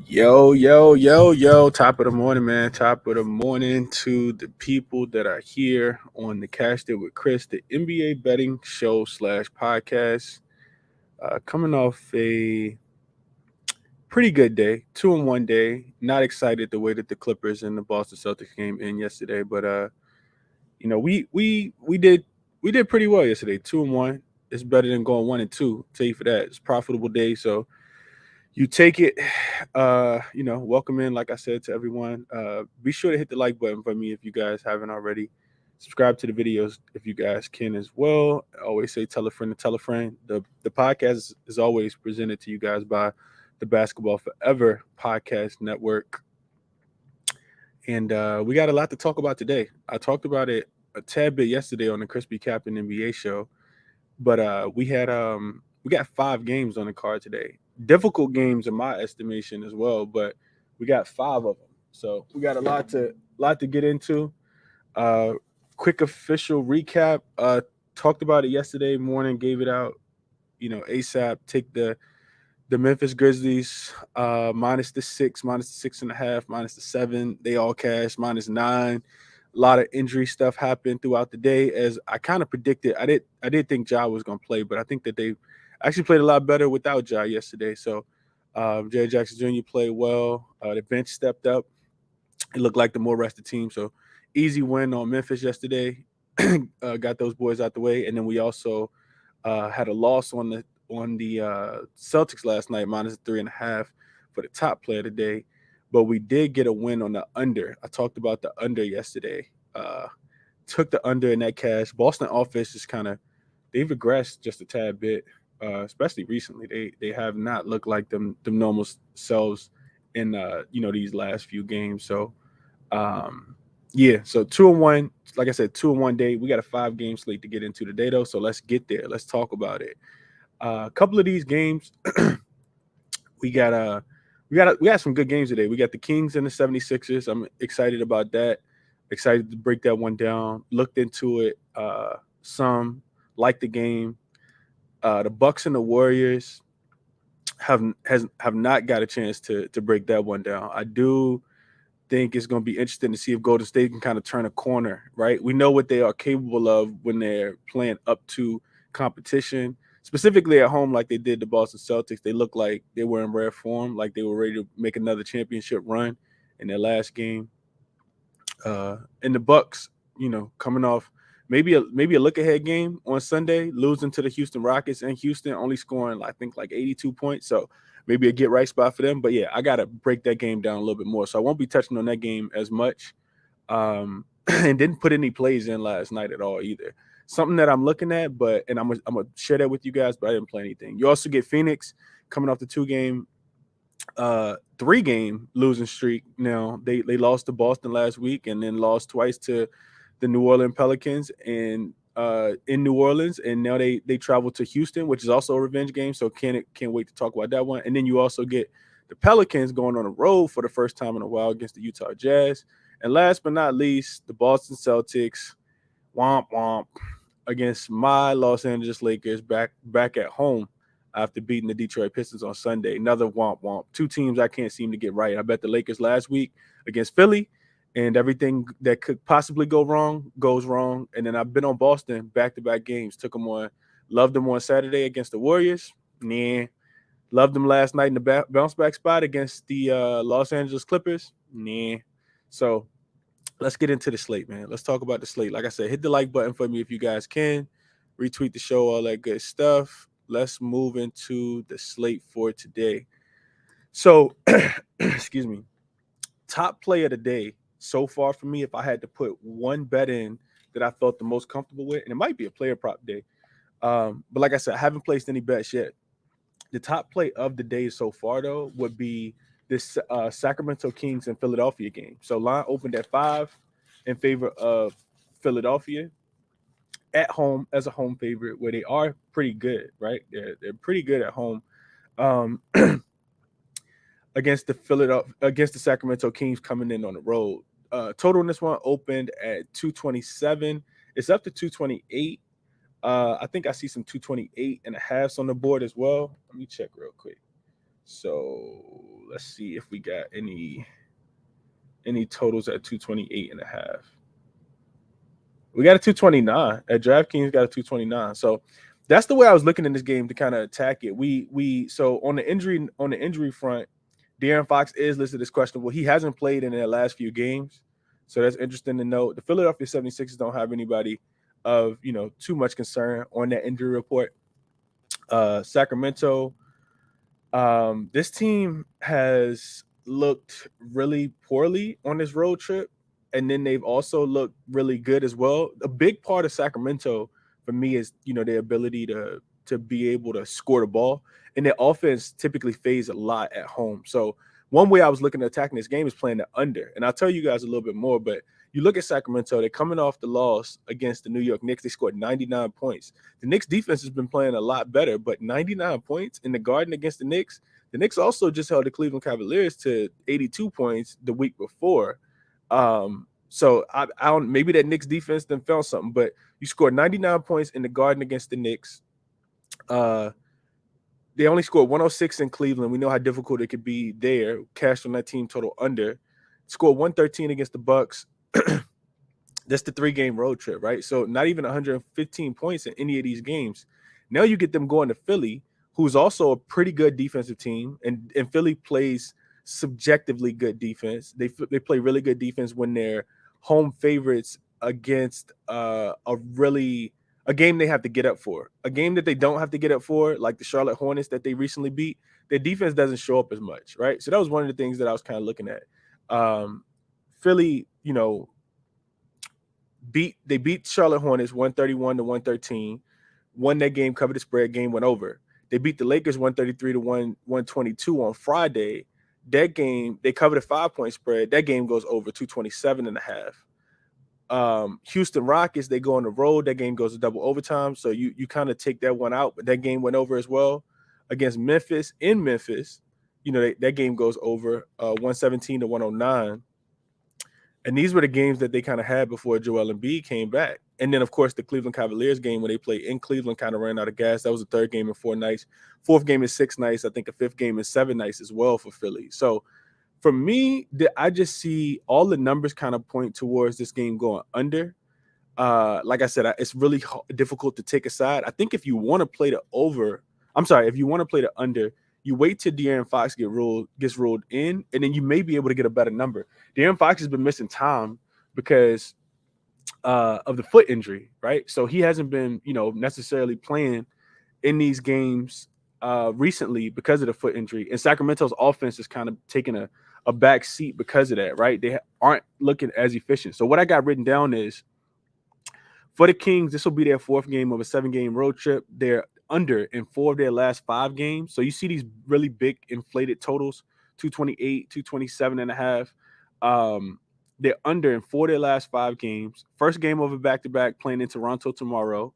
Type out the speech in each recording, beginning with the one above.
Yo. Top of the morning, man. Top of the morning to the people that are here on the Cashed It with Chris, the NBA betting show slash podcast. Coming off a pretty good day, 2-1 day. Not excited the way that the Clippers and the Boston Celtics game in yesterday, but we did pretty well yesterday. 2-1. It's better than going 1-2. Tell you for that. It's a profitable day, so you take it. Welcome in, like I said, to everyone. Be sure to hit the like button for me if you guys haven't already. Subscribe to the videos if you guys can as well. I always say tell a friend to tell a friend. The podcast is always presented to you guys by the Basketball Forever Podcast Network. And we got a lot to talk about today. I talked about it a tad bit yesterday on the Crispy Captain NBA show, but we got 5 games on the card today. Difficult games in my estimation as well, but we got 5 of them. So we got a lot to get into. Uh Quick official recap. Talked about it yesterday morning, gave it out, ASAP. Take the Memphis Grizzlies, minus the 6, minus the 6.5, minus the 7. They all cashed, -9. A lot of injury stuff happened throughout the day, as I kind of predicted. I did think Ja was going to play, but I think that they actually played a lot better without Ja yesterday. So Jerry Jackson Jr. played well. The bench stepped up. It looked like the more rested team. So easy win on Memphis yesterday. Got those boys out the way, and then we also had a loss on the Celtics last night, -3.5 for the top player today. But we did get a win on the under. I talked about the under yesterday. Took the under in that cash. Boston offense is they've regressed just a tad bit, especially recently. They have not looked like them normal selves in these last few games. So yeah, so 2-1. Like I said, 2-1 day. We got a 5 game slate to get into today though. So let's get there. Let's talk about it. A couple of these games, we got we got some good games today. We got the Kings and the 76ers. I'm excited about that. Excited to break that one down. Looked into it some, like the game. The Bucks and the Warriors have not got a chance to break that one down. I do think it's going to be interesting to see if Golden State can kind of turn a corner, right? We know what they are capable of when they're playing up to competition, specifically at home, like they did the Boston Celtics. They looked like they were in rare form, like they were ready to make another championship run in their last game. And the Bucks, coming off maybe a look ahead game on Sunday, losing to the Houston Rockets in Houston, only scoring I think like 82 points. So maybe a get right spot for them. But yeah, I gotta break that game down a little bit more. So I won't be touching on that game as much. And didn't put any plays in last night at all either. Something that I'm looking at, but and I'm gonna share that with you guys, but I didn't play anything. You also get Phoenix coming off the 3-game losing streak. Now they lost to Boston last week and then lost twice to the New Orleans Pelicans and in New Orleans, and now they travel to Houston, which is also a revenge game. So can't wait to talk about that one. And then you also get the Pelicans going on the road for the first time in a while against the Utah Jazz. And last but not least, the Boston Celtics, womp womp, against my Los Angeles Lakers back at home after beating the Detroit Pistons on Sunday. Another womp womp. 2 teams I can't seem to get right. I bet the Lakers last week against Philly, and everything that could possibly go wrong goes wrong. And then I've been on Boston back-to-back games. Took them on, loved them on Saturday against the Warriors. Nah. Loved them last night in the bounce back spot against the Los Angeles Clippers. Nah. So let's get into the slate, man. Let's talk about the slate. Like I said, hit the like button for me if you guys can. Retweet the show, all that good stuff. Let's move into the slate for today. So, excuse me. Top play of the day so far for me, if I had to put one bet in that I felt the most comfortable with, and it might be a player prop day. But like I said, I haven't placed any bets yet. The top play of the day so far, though, would be this Sacramento Kings and Philadelphia game. So line opened at 5 in favor of Philadelphia at home as a home favorite, where they are pretty good, right? They're pretty good at home. Um, against the Sacramento Kings coming in on the road. Total in this one opened at 227. It's up to 228. I think I see some 228 and a halves on the board as well. Let me check real quick. So let's see if we got any totals at 228.5. We got a 229 at DraftKings. Got a 229. So that's the way I was looking in this game to kind of attack it. So on the injury front, De'Aaron Fox is listed as questionable. He hasn't played in their last few games, so that's interesting to note. The Philadelphia 76ers don't have anybody of too much concern on that injury report. Sacramento, this team has looked really poorly on this road trip, and then they've also looked really good as well. A big part of Sacramento for me is their ability to be able to score the ball, and their offense typically fades a lot at home. So one way I was looking at attacking this game is playing the under, and I'll tell you guys a little bit more. But you look at Sacramento; they're coming off the loss against the New York Knicks. They scored 99 points. The Knicks defense has been playing a lot better, but 99 points in the Garden against the Knicks. The Knicks also just held the Cleveland Cavaliers to 82 points the week before. So I don't, maybe that Knicks defense then felt something, but you scored 99 points in the Garden against the Knicks. They only scored 106 in Cleveland. We know how difficult it could be there. Cashed on that team total under. Scored 113 against the Bucks. That's the 3-game road trip, right? So not even 115 points in any of these games. Now you get them going to Philly, who's also a pretty good defensive team, and Philly plays subjectively good defense. They play really good defense when they're home favorites against a game they have to get up for. A game that they don't have to get up for, like the Charlotte Hornets that they recently beat, their defense doesn't show up as much, right? So that was one of the things that I was kind of looking at. Philly, beat Charlotte Hornets 131 to 113. Won that game, covered the spread, game went over. They beat the Lakers 133 to 122 on Friday. That game, they covered a 5-point spread. That game goes over 227.5. Houston Rockets, they go on the road. That game goes to double overtime. So you kind of take that one out, but that game went over as well. Against Memphis, in Memphis, that game goes over 117 to 109. And these were the games that they kind of had before Joel Embiid came back. And then, of course, the Cleveland Cavaliers game when they played in Cleveland kind of ran out of gas. That was the 3rd game in 4 nights. 4th game in 6 nights. I think the 5th game in 7 nights as well for Philly. So for me, I just see all the numbers kind of point towards this game going under. Like I said, it's really difficult to take a side. I think if you want to play the under, you wait till De'Aaron Fox gets ruled in, and then you may be able to get a better number. De'Aaron Fox has been missing time because of the foot injury, right? So he hasn't been, necessarily playing in these games recently because of the foot injury. And Sacramento's offense is kind of taking a back seat because of that, right? They aren't looking as efficient. So what I got written down is, for the Kings, this will be their 4th game of a 7-game road trip. They're under in 4 of their last 5 games. So you see these really big inflated totals, 228, 227.5. They're under in 4 of their last 5 games. First game of a back-to-back playing in Toronto tomorrow.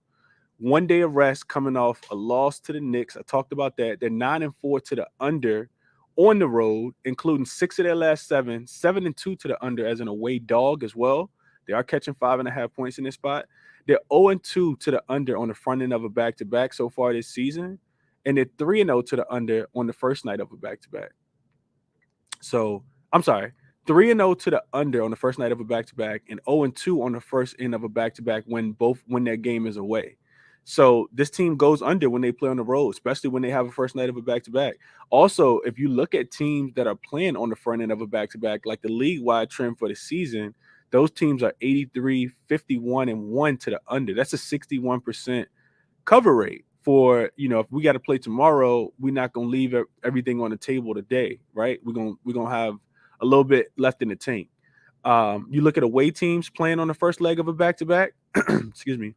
1 day of rest coming off a loss to the Knicks. I talked about that. They're 9-4 to the under on the road, including 6 of their last 7, 7-2 to the under as an away dog as well. They are catching 5.5 points in this spot. They're 0-2 to the under on the front end of a back-to-back so far this season, and they're 3-0 to the under on the first night of a back-to-back. So, I'm sorry, 3-0 to the under on the first night of a back-to-back, and 0-2 on the first end of a back-to-back when their game is away. So this team goes under when they play on the road, especially when they have a first night of a back-to-back. Also, if you look at teams that are playing on the front end of a back-to-back, like the league-wide trend for the season, those teams are 83, 51, and 1 to the under. That's a 61% cover rate for, if we got to play tomorrow, we're not going to leave everything on the table today, right? We're going to have a little bit left in the tank. You look at away teams playing on the first leg of a back-to-back, excuse me,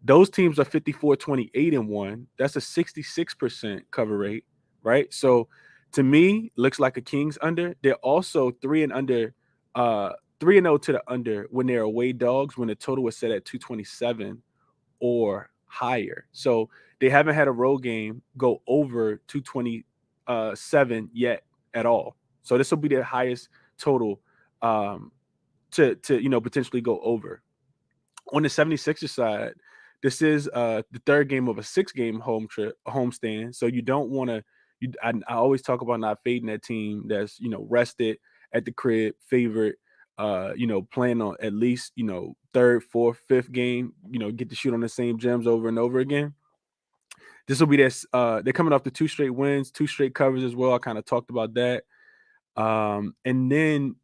those teams are 54, 28, and 1. That's a 66% cover rate, right? So to me, looks like a Kings under. They're also 3-0 to the under when they're away dogs, when the total was set at 227 or higher. So they haven't had a road game go over 227 yet at all. So this will be their highest total to potentially go over. On the 76ers side, this is the 3rd game of a 6-game homestand. So you don't want to I always talk about not fading that team that's rested at the crib, favorite. Playing on at least third, fourth, fifth game. Get to shoot on the same gems over and over again. This will be this. They're coming off the 2 straight wins, 2 straight covers as well. I kind of talked about that. And then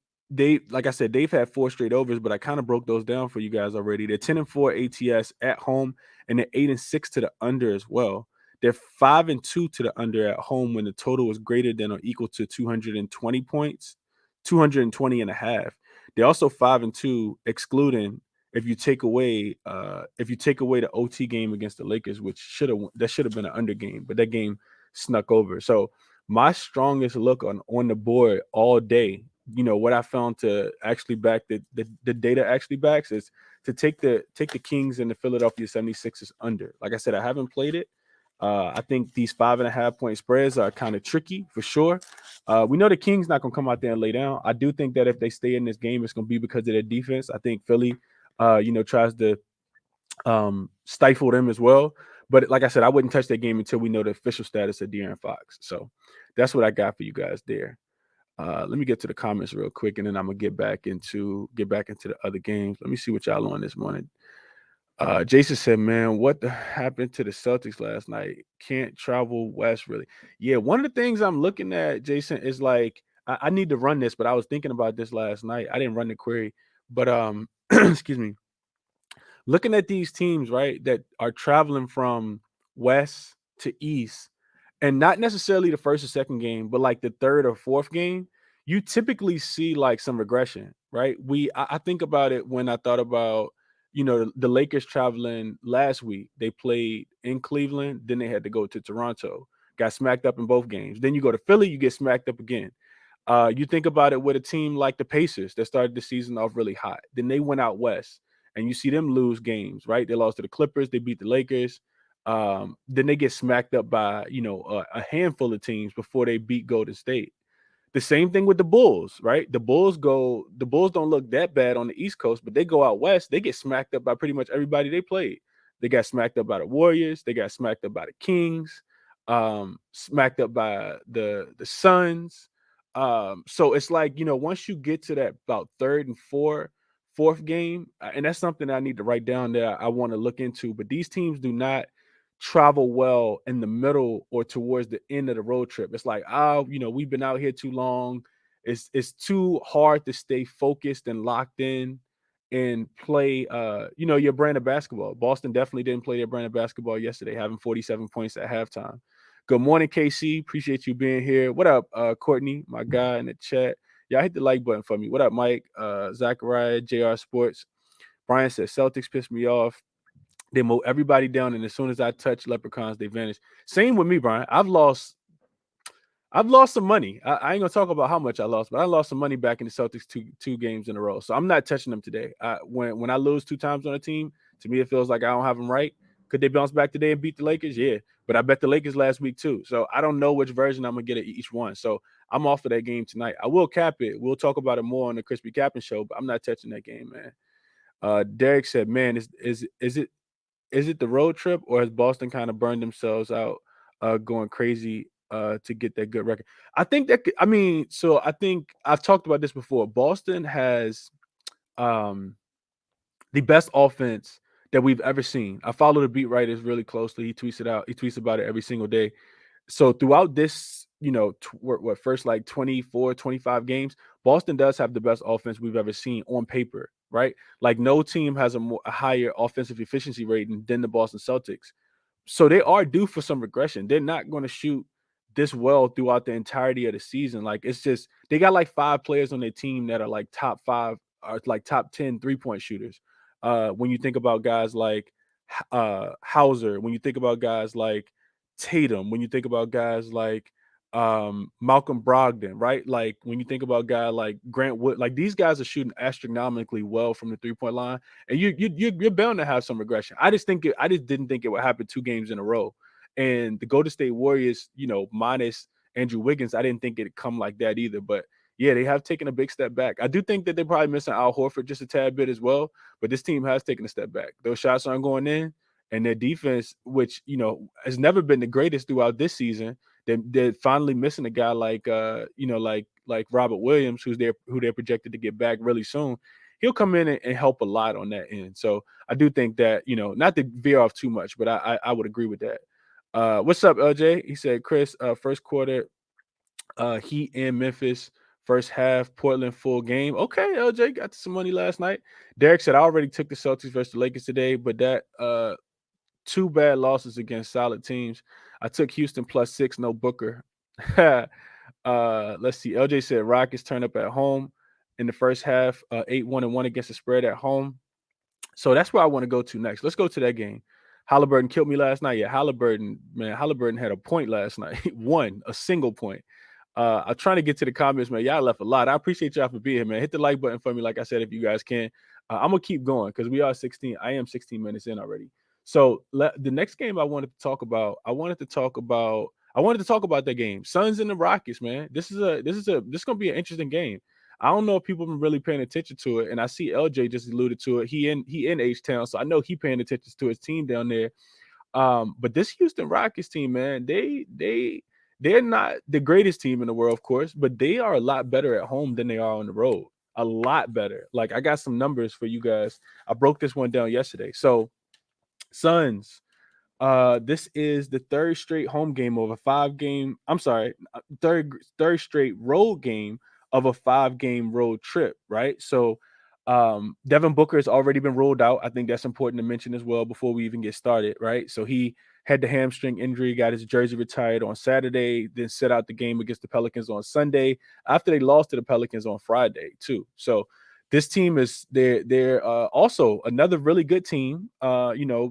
like I said, they've had 4 straight overs, but I kind of broke those down for you guys already. They're 10-4 ATS at home, and they're 8-6 to the under as well. They're 5-2 to the under at home when the total is greater than or equal to 220 points, 220 and a half. They're also 5-2, excluding if you take away the OT game against the Lakers, which should have been an under game, but that game snuck over. So my strongest look on the board all day, what I found to actually back the data actually backs is to take the Kings and the Philadelphia 76ers under. Like I said, I haven't played it. I think these 5.5 point spreads are kind of tricky for sure. We know the Kings not gonna come out there and lay down. I do think that if they stay in this game, it's gonna be because of their defense. I think Philly, tries to stifle them as well. But like I said, I wouldn't touch that game until we know the official status of De'Aaron Fox. So that's what I got for you guys there. Let me get to the comments real quick, and then I'm gonna get back into the other games. Let me see what y'all on this morning. Jason said, "Man, what happened to the Celtics last night? Can't travel west, really." Yeah, one of the things I'm looking at, Jason, is like I need to run this, but I was thinking about this last night. I didn't run the query, but excuse me. Looking at these teams, right, that are traveling from west to east, and not necessarily the first or second game, but like the third or fourth game, you typically see like some regression, right? I think about it when I thought about the Lakers traveling last week. They played in Cleveland, then they had to go to Toronto, got smacked up in both games. Then you go to Philly, you get smacked up again. You think about it with a team like the Pacers that started the season off really hot. Then they went out west, and you see them lose games, right? They lost to the Clippers, they beat the Lakers. Then they get smacked up by a handful of teams before they beat Golden State. The same thing with the Bulls, right? The Bulls don't look that bad on the East Coast, but they go out west, they get smacked up by pretty much everybody they played. They got smacked up by the Warriors, they got smacked up by the Kings, smacked up by the Suns. So it's like, once you get to that about third and fourth game, and that's something I need to write down there. I want to look into, but these teams do not travel well in the middle or towards the end of the road trip. It's like, we've been out here too long. It's too hard to stay focused and locked in and play your brand of basketball. Boston definitely didn't play their brand of basketball yesterday, having 47 points at halftime. Good morning, KC. Appreciate you being here. What up, Courtney, my guy in the chat? Yeah, hit the like button for me. What up, Mike? Zachariah, JR Sports. Brian says Celtics pissed me off. They mow everybody down, and as soon as I touch leprechauns, they vanish. Same with me, Brian. I've lost some money. I ain't gonna talk about how much I lost, but I lost some money back in the Celtics two games in a row. So I'm not touching them today. When I lose 2 times on a team, to me it feels like I don't have them right. Could they bounce back today and beat the Lakers? Yeah, but I bet the Lakers last week too. So I don't know which version I'm gonna get at each one. So I'm off of that game tonight. I will cap it. We'll talk about it more on the Crispy Capping show, but I'm not touching that game, man. Derek said, "Man, is it the road trip, or has Boston kind of burned themselves out going crazy to get that good record?" I think I think I've talked about this before. Boston has the best offense that we've ever seen. I follow the beat writers really closely. He tweets about it every single day. So throughout this, first like 24, 25 games, Boston does have the best offense we've ever seen on paper, right? Like no team has a higher offensive efficiency rating than the Boston Celtics. So they are due for some regression. They're not going to shoot this well throughout the entirety of the season. Like it's just they got like 5 players on their team that are like top 5 or like top 10 3-point shooters. When you think about guys like Hauser, when you think about guys like Tatum, when you think about guys like Malcolm Brogdon, right? Like when you think about a guy like Grant Wood, like these guys are shooting astronomically well from the 3-point line, and you're bound to have some regression. I just didn't think it would happen 2 games in a row. And the Golden State Warriors, minus Andrew Wiggins, I didn't think it'd come like that either. But yeah, they have taken a big step back. I do think that they're probably missing Al Horford just a tad bit as well, but this team has taken a step back. Those shots aren't going in, and their defense, which has never been the greatest throughout this season, They're finally missing a guy like like Robert Williams, who they're projected to get back really soon. He'll come in and help a lot on that end. So I do think that, not to veer off too much, but I would agree with that. What's up, LJ? He said, Chris, first quarter, Heat in Memphis, first half, Portland full game. Okay, LJ got some money last night. Derek said, I already took the Celtics versus the Lakers today, but that two bad losses against solid teams. I took Houston +6, no Booker. Let's see. LJ said Rockets turn up at home in the first half, 8-1-1 against the spread at home. So that's where I want to go to next. Let's go to that game. Halliburton killed me last night. Yeah, Halliburton had a point last night. A single point. I'm trying to get to the comments, man. Y'all left a lot. I appreciate y'all for being here, man. Hit the like button for me, like I said, if you guys can. I'm gonna keep going because we are 16. I am 16 minutes in already. So the next game I wanted to talk about. I wanted to talk about that game. Suns and the Rockets, man. This is gonna be an interesting game. I don't know if people have been really paying attention to it, and I see LJ just alluded to it. He in H Town, so I know he paying attention to his team down there. But this Houston Rockets team, man, they're not the greatest team in the world, of course, but they are a lot better at home than they are on the road. A lot better. Like, I got some numbers for you guys. I broke this one down yesterday. So, Suns, this is the third straight home game of a 5-game. I'm sorry, third straight road game of a 5-game road trip, right? So, Devin Booker has already been ruled out. I think that's important to mention as well before we even get started, right? So he had the hamstring injury, got his jersey retired on Saturday, then set out the game against the Pelicans on Sunday after they lost to the Pelicans on Friday too. So this team is they're also another really good team.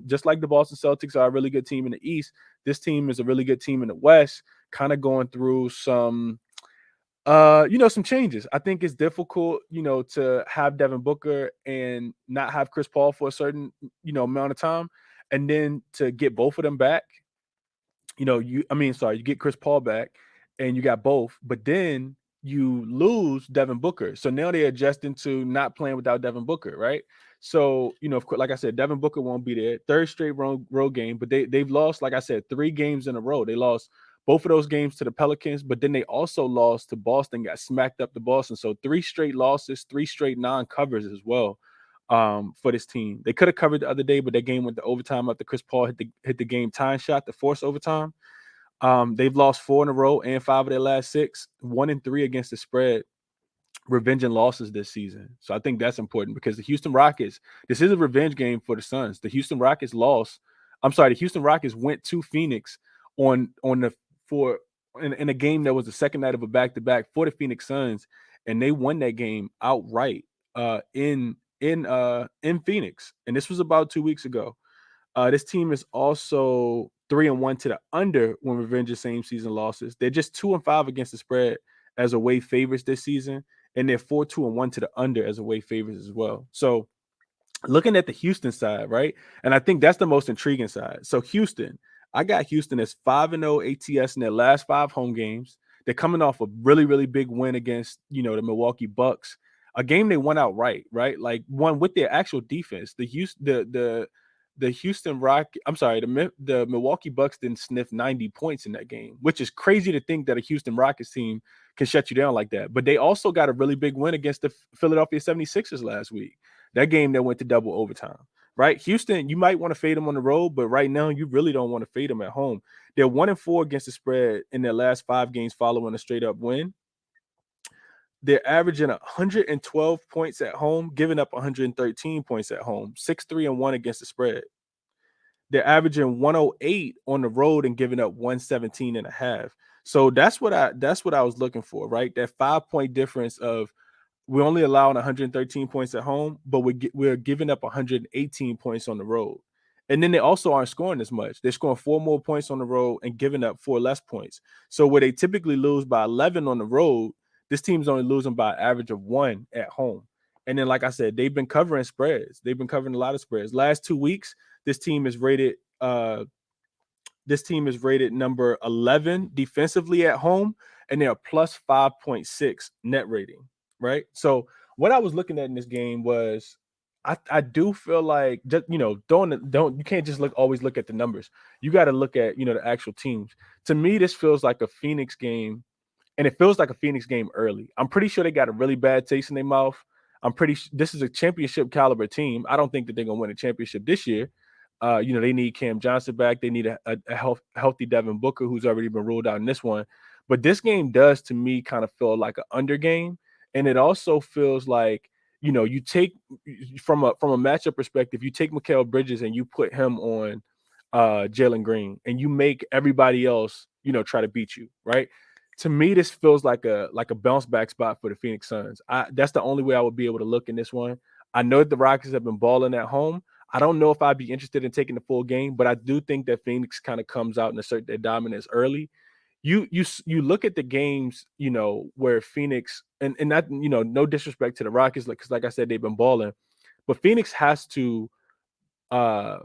Just like the Boston Celtics are a really good team in the East, this team is a really good team in the West, kind of going through some changes. I think it's difficult, to have Devin Booker and not have Chris Paul for a certain, amount of time, and then to get both of them back. You get Chris Paul back and you got both, but then you lose Devin Booker. So now they're adjusting to not playing without Devin Booker, right? So, of course, like I said, Devin Booker won't be there. Third straight road game, but they've lost, like I said, 3 games in a row. They lost both of those games to the Pelicans, but then they also lost to Boston, got smacked up to Boston. So 3 straight losses, 3 straight non-covers as well, for this team. They could have covered the other day, but that game went to overtime after Chris Paul hit the game tying shot to force overtime. They've lost 4 in a row and 5 of their last 6, 1-3 against the spread, revenge and losses this season. So I think that's important because the Houston Rockets, this is a revenge game for the Suns. The Houston Rockets went to Phoenix in a game that was the second night of a back-to-back for the Phoenix Suns, and they won that game outright in Phoenix. And this was about 2 weeks ago. This team is also 3-1 to the under when revenge is same season losses. They're just 2-5 against the spread as away favorites this season, and they're 4-2-1 to the under as away favorites as well. So looking at the Houston side, right? And I think that's the most intriguing side. So Houston, I got Houston as 5-0 ATS in their last 5 home games. They're coming off a really, really big win against, the Milwaukee Bucks, a game they won outright, right? Like, won with their actual defense. The Milwaukee Bucks didn't sniff 90 points in that game, which is crazy to think that a Houston Rockets team can shut you down like that. But they also got a really big win against the Philadelphia 76ers last week. That game that went to double overtime, right? Houston, you might want to fade them on the road, but right now you really don't want to fade them at home. They're 1-4 against the spread in their last 5 games following a straight up win. They're averaging 112 points at home, giving up 113 points at home, 6-3-1 against the spread. They're averaging 108 on the road and giving up 117.5. So that's what I was looking for, right? That 5-point difference of we're only allowing 113 points at home, but we're giving up 118 points on the road. And then they also aren't scoring as much. They're scoring 4 more points on the road and giving up 4 less points. So where they typically lose by 11 on the road, this team's only losing by an average of 1 at home. And then, like I said, they've been covering spreads. They've been covering a lot of spreads. Last 2 weeks, this team is rated number 11 defensively at home, and they're plus 5.6 net rating, right? So what I was looking at in this game was I do feel like just you can't just always look at the numbers. You got to look at the actual teams. To me, this feels like a Phoenix game, and it feels like a Phoenix game early. I'm pretty sure they got a really bad taste in their mouth. This is a championship caliber team. I don't think that they're gonna win a championship this year. They need Cam Johnson back. They need a healthy Devin Booker, who's already been ruled out in this one. But this game does, to me, kind of feel like an under game, and it also feels like you take from a matchup perspective, you take Mikal Bridges and you put him on Jalen Green, and you make everybody else try to beat you, right? To me, this feels like a bounce back spot for the Phoenix Suns. That's the only way I would be able to look in this one. I know that the Rockets have been balling at home. I don't know if I'd be interested in taking the full game, but I do think that Phoenix kind of comes out and assert their dominance early. You look at the games, where Phoenix and that, no disrespect to the Rockets, because like I said, they've been balling, but Phoenix has to uh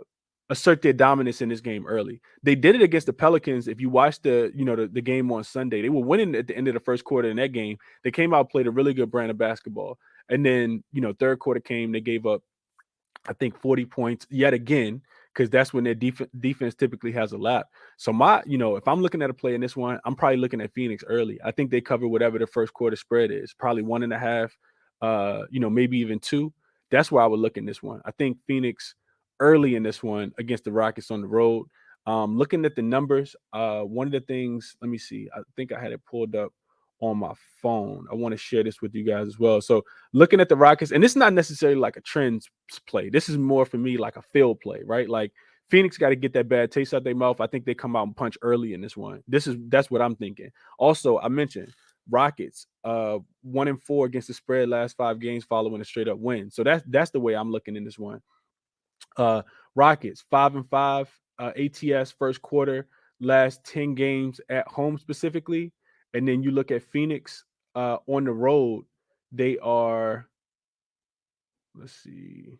assert their dominance in this game early. They did it against the Pelicans. If you watch the game on Sunday, they were winning at the end of the first quarter in that game. They came out, played a really good brand of basketball, and then third quarter came, they gave up I think 40 points yet again, because that's when their defense typically has a lap. So if I'm looking at a play in this one, I'm probably looking at Phoenix early. I think they cover whatever the first quarter spread is, probably 1.5, maybe even 2. That's where I would look in this one. I think Phoenix early in this one against the Rockets on the road. Looking at the numbers, one of the things, let me see, I think I had it pulled up on my phone. I want to share this with you guys as well. So looking at the Rockets, and it's not necessarily like a trends play. This is more for me like a field play, right? Like Phoenix got to get that bad taste out their mouth. I think they come out and punch early in this one. That's what I'm thinking. Also, I mentioned Rockets, 1-4 against the spread last 5 games following a straight up win. So that's the way I'm looking in this one. Uh, Rockets 5-5, ATS first quarter, last 10 games at home specifically, and then you look at Phoenix on the road. They are, let's see,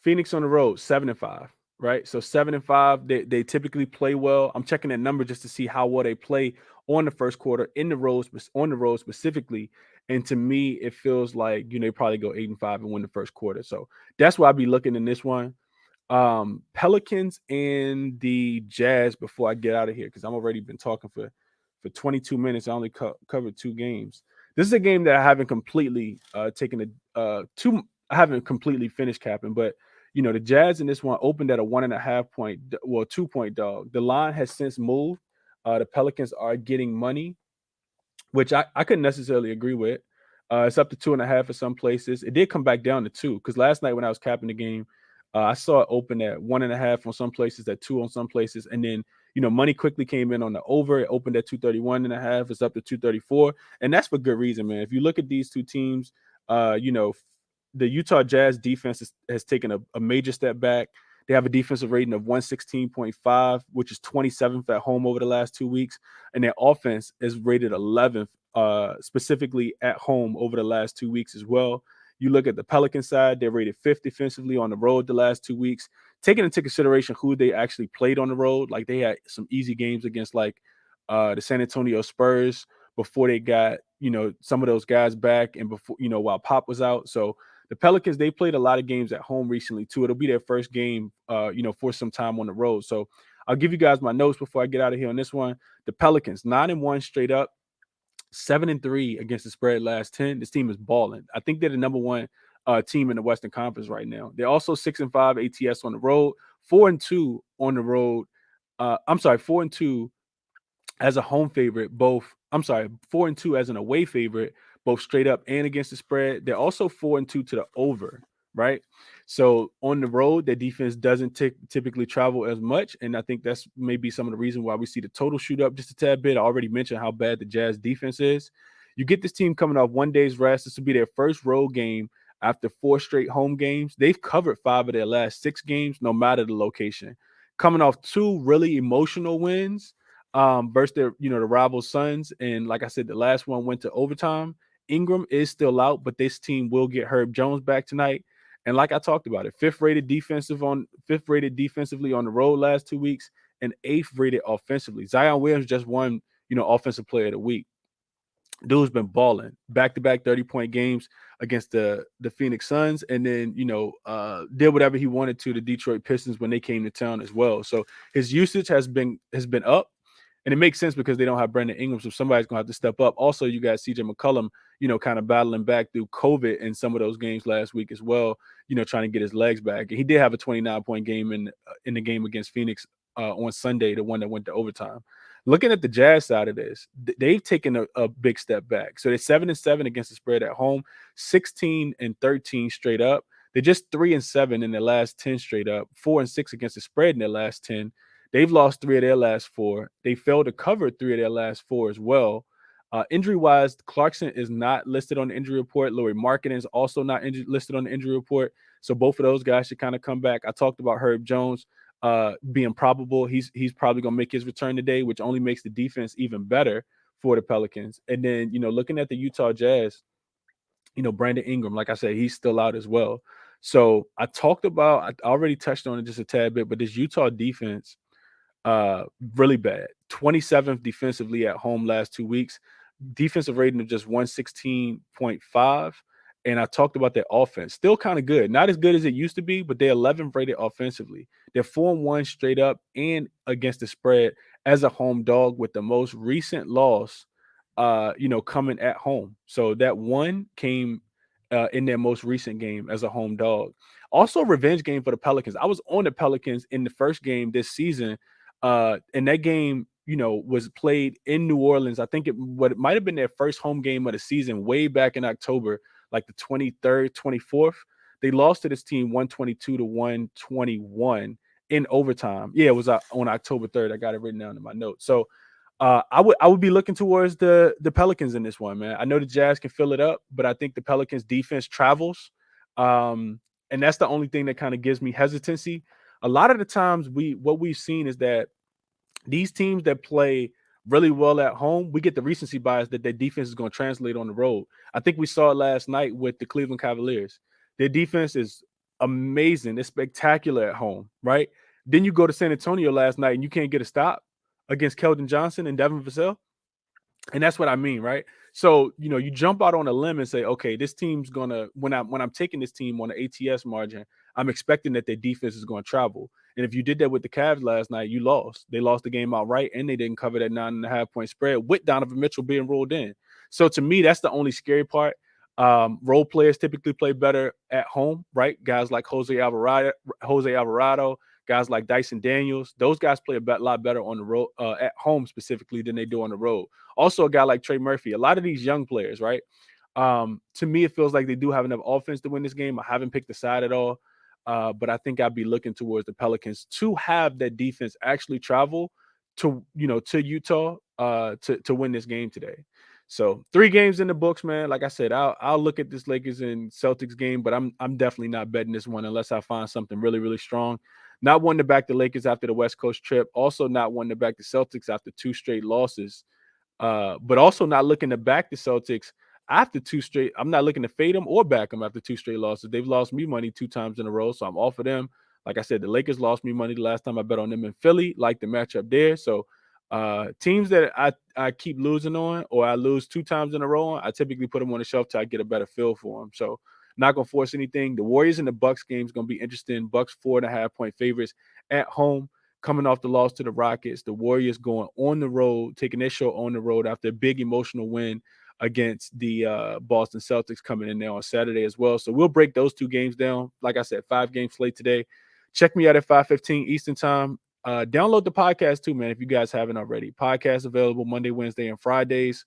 Phoenix on the road 7-5, right? So 7-5, they typically play well. I'm checking that number just to see how well they play on the first quarter on the road specifically. And to me, it feels like they probably go 8-5 and win the first quarter. So that's why I'd be looking in this one. Pelicans and the Jazz before I get out of here, because I'm already been talking for 22 minutes. I only covered 2 games. This is a game that I haven't completely I haven't completely finished capping, but the Jazz in this one opened at a 1.5 point, 2-point dog. The line has since moved. The Pelicans are getting money, which I couldn't necessarily agree with. It's up to 2.5 for some places. It did come back down to 2, because last night when I was capping the game, I saw it open at 1.5 on some places, at 2 on some places, and then money quickly came in on the over. It opened at 231.5. It's up to 234, and that's for good reason, man. If you look at these two teams, the Utah Jazz defense has taken a major step back. They have a defensive rating of 116.5, which is 27th at home over the last 2 weeks. And their offense is rated 11th, specifically at home over the last 2 weeks as well. You look at the Pelicans side, they're rated 5th defensively on the road the last 2 weeks. Taking into consideration who they actually played on the road, like they had some easy games against like the San Antonio Spurs before they got, some of those guys back, and before, while Pop was out. So the Pelicans, they played a lot of games at home recently too. It'll be their first game, for some time on the road. So I'll give you guys my notes before I get out of here on this one. The Pelicans 9-1 straight up, 7-3 against the spread last 10. This team is balling. I think they're the number one team in the Western Conference right now. They're also 6-5 ATS on the road, 4-2 on the road. 4-2 as a home favorite, 4-2 as an away favorite, both straight up and against the spread. They're also 4-2 to the over, right? So on the road, their defense doesn't typically travel as much, and I think that's maybe some of the reason why we see the total shoot up just a tad bit. I already mentioned how bad the Jazz defense is. You get this team coming off 1 day's rest. This will be their first road game after 4 straight home games. They've covered 5 of their last 6 games, no matter the location. Coming off 2 really emotional wins versus their, the rival Suns. And like I said, the last one went to overtime. Ingram is still out, but this team will get Herb Jones back tonight. And like I talked about it, 5th rated defensively on the road last 2 weeks, and 8th rated offensively. Zion Williams just won, offensive player of the week. Dude's been balling back-to-back 30-point games against the Phoenix Suns, and then did whatever he wanted to the Detroit Pistons when they came to town as well. So his usage has been up, and it makes sense because they don't have Brandon Ingram, so somebody's gonna have to step up. Also, you got CJ McCollum, kind of battling back through COVID in some of those games last week as well. Trying to get his legs back, and he did have a 29-point game in the game against Phoenix on Sunday, the one that went to overtime. Looking at the Jazz side of this, they've taken a big step back. So they're 7-7 against the spread at home, 16-13 straight up. They're just 3-7 in their last 10 straight up, 4-6 against the spread in their last 10. They've lost 3 of their last 4. They failed to cover 3 of their last 4 as well. Injury-wise, Clarkson is not listed on the injury report. Lauri Markkanen is also not listed on the injury report. So both of those guys should kind of come back. I talked about Herb Jones being probable. He's probably going to make his return today, which only makes the defense even better for the Pelicans. And then, looking at the Utah Jazz, Brandon Ingram, like I said, he's still out as well. So I already touched on it just a tad bit, but this Utah defense, really bad. 27th defensively at home last 2 weeks. Defensive rating of just 116.5. And I talked about their offense. Still kind of good. Not as good as it used to be, but they're 11th rated offensively. They're 4-1 straight up and against the spread as a home dog, with the most recent loss, coming at home. So that one came in their most recent game as a home dog. Also, a revenge game for the Pelicans. I was on the Pelicans in the first game this season, and that game, was played in New Orleans. I think it might have been their first home game of the season way back in October, like the 23rd, 24th. They lost to this team 122-121 in overtime. Yeah, it was on October 3rd. I got it written down in my notes. So I would be looking towards the Pelicans in this one, man. I know the Jazz can fill it up, but I think the Pelicans defense travels. And that's the only thing that kind of gives me hesitancy. A lot of the times what we've seen is that these teams that play really well at home, we get the recency bias that their defense is going to translate on the road. I think we saw it last night with the Cleveland Cavaliers. Their defense is amazing. It's spectacular at home, right? Then you go to San Antonio last night and you can't get a stop against Keldon Johnson and Devin Vassell. And that's what I mean, right? So, you jump out on a limb and say, okay, this team's gonna, when I'm taking this team on the ATS margin, I'm expecting that their defense is going to travel. And if you did that with the Cavs last night, you lost. They lost the game outright, and they didn't cover that 9.5-point spread with Donovan Mitchell being rolled in. So to me, that's the only scary part. Role players typically play better at home, right? Guys like Jose Alvarado, guys like Dyson Daniels, those guys play a lot better on the road, at home specifically, than they do on the road. Also, a guy like Trey Murphy, a lot of these young players, right? To me, it feels like they do have enough offense to win this game. I haven't picked the side at all, but I think I'd be looking towards the Pelicans to have that defense actually travel to Utah to win this game today. So 3 games in the books, man. Like I said, I'll look at this Lakers and Celtics game, but I'm definitely not betting this one unless I find something really, really strong. Not wanting to back the Lakers after the West Coast trip. Also not wanting to back the Celtics after 2 straight losses. But also not looking to back the Celtics after 2 straight. I'm not looking to fade them or back them after 2 straight losses. They've lost me money 2 times in a row, so I'm off of them. Like I said, the Lakers lost me money the last time I bet on them in Philly. Like the matchup there. So teams that I keep losing on, or I lose 2 times in a row on, I typically put them on the shelf till I get a better feel for them. So not gonna force anything. The Warriors and the Bucks game is gonna be interesting. Bucks 4.5-point favorites at home, coming off the loss to the Rockets. The Warriors going on the road, taking their show on the road after a big emotional win against the Boston Celtics coming in there on Saturday as well. So we'll break those 2 games down. Like I said, 5-game slate today. Check me out at 5:15 Eastern time. Download the podcast too, man, if you guys haven't already. Podcast available Monday, Wednesday, and Fridays.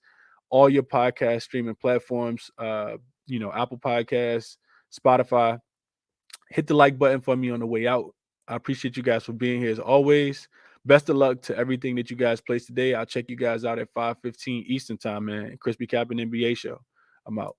All your podcast streaming platforms, Apple Podcasts, Spotify. Hit the like button for me on the way out. I appreciate you guys for being here as always. Best of luck to everything that you guys place today. I'll check you guys out at 5:15 Eastern time, man. Crispy Cap and NBA show. I'm out.